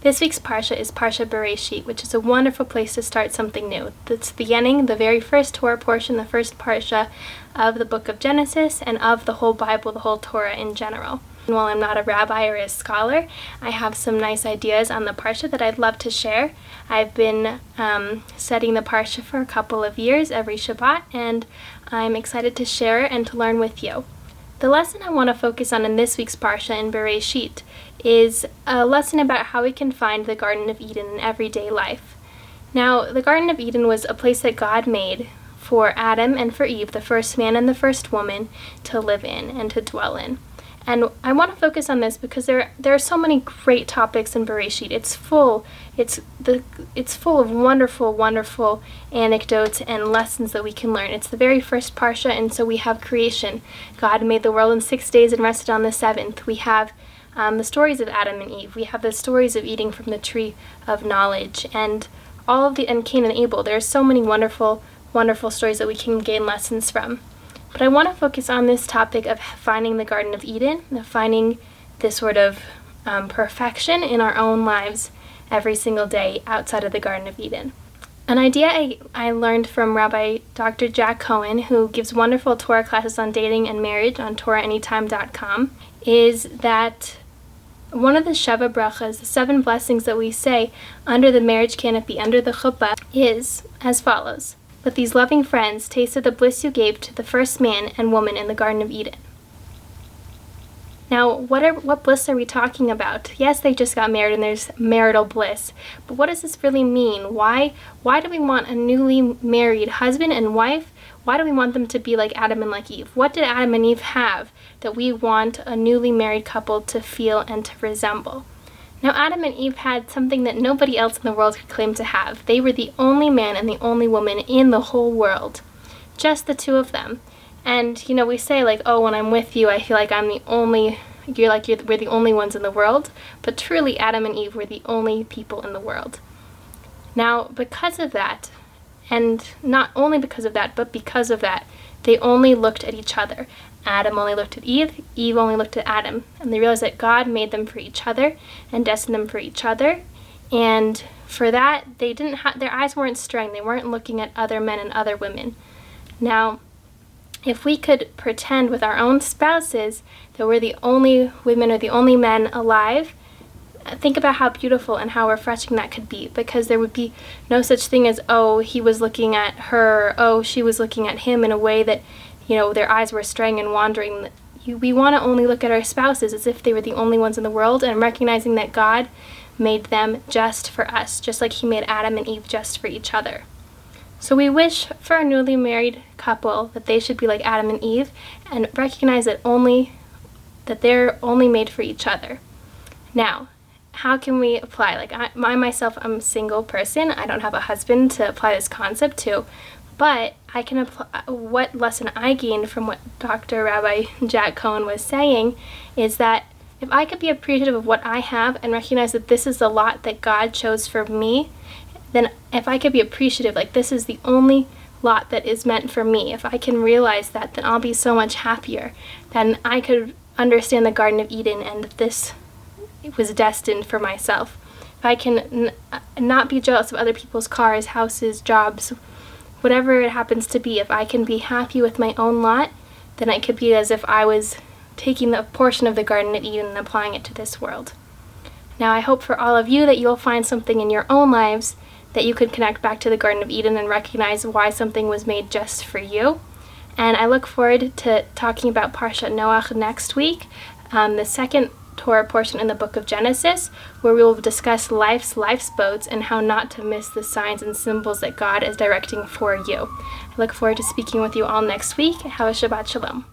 This week's Parsha is Parsha Bereshit, which is a wonderful place to start something new. It's the beginning, the very first Torah portion, the first Parsha of the book of Genesis and of the whole Bible, the whole Torah in general. And while I'm not a rabbi or a scholar, I have some nice ideas on the Parsha that I'd love to share. I've been studying the Parsha for a couple of years every Shabbat, and I'm excited to share and to learn with you. The lesson I want to focus on in this week's Parsha in Bereshit is a lesson about how we can find the Garden of Eden in everyday life. Now, the Garden of Eden was a place that God made for Adam and for Eve, the first man and the first woman, to live in and to dwell in. And I want to focus on this because there are so many great topics in Bereshit. It's full of wonderful, wonderful anecdotes and lessons that we can learn. It's the very first Parsha, and so we have creation. God made the world in 6 days and rested on the seventh. We have the stories of Adam and Eve. We have the stories of eating from the tree of knowledge, and and Cain and Abel. There are so many wonderful, wonderful stories that we can gain lessons from. But I want to focus on this topic of finding the Garden of Eden, of finding this sort of perfection in our own lives every single day outside of the Garden of Eden. An idea I learned from Rabbi Dr. Jack Cohen, who gives wonderful Torah classes on dating and marriage on TorahAnytime.com, is that one of the Sheva brachas, the 7 blessings that we say under the marriage canopy, under the chuppah, is as follows. But these loving friends tasted the bliss you gave to the first man and woman in the Garden of Eden. Now, what bliss are we talking about? Yes, they just got married and there's marital bliss, but what does this really mean? Why do we want a newly married husband and wife? Why do we want them to be like Adam and like Eve? What did Adam and Eve have that we want a newly married couple to feel and to resemble? Now, Adam and Eve had something that nobody else in the world could claim to have. They were the only man and the only woman in the whole world. Just the two of them. And, we say like, oh, when I'm with you, I feel like we're the only ones in the world. But truly, Adam and Eve were the only people in the world. Now, because of that, and not only because of that, but because of that, they only looked at each other. Adam only looked at Eve, Eve only looked at Adam. And they realized that God made them for each other and destined them for each other. And for that, their eyes weren't straying. They weren't looking at other men and other women. Now, if we could pretend with our own spouses that we're the only women or the only men alive, think about how beautiful and how refreshing that could be, because there would be no such thing as, oh, he was looking at her, oh, she was looking at him in a way that their eyes were straying and wandering. We want to only look at our spouses as if they were the only ones in the world, and recognizing that God made them just for us, just like he made Adam and Eve just for each other. So we wish for a newly married couple that they should be like Adam and Eve and recognize that they're only made for each other. Now, how can we apply? Like I myself, I'm a single person. I don't have a husband to apply this concept to. But I can apply what lesson I gained from what Dr. Rabbi Jack Cohen was saying is that if I could be appreciative of what I have and recognize that this is the lot that God chose for me, then if I could be appreciative, like this is the only lot that is meant for me, if I can realize that, then I'll be so much happier. Then I could understand the Garden of Eden and that this was destined for myself. If I can not be jealous of other people's cars, houses, jobs, whatever it happens to be, if I can be happy with my own lot, then it could be as if I was taking the portion of the Garden of Eden and applying it to this world. Now, I hope for all of you that you'll find something in your own lives that you could connect back to the Garden of Eden and recognize why something was made just for you. And I look forward to talking about Parshat Noach next week, the second Torah portion in the book of Genesis, where we will discuss life's boats and how not to miss the signs and symbols that God is directing for you. I look forward to speaking with you all next week. Have a Shabbat Shalom.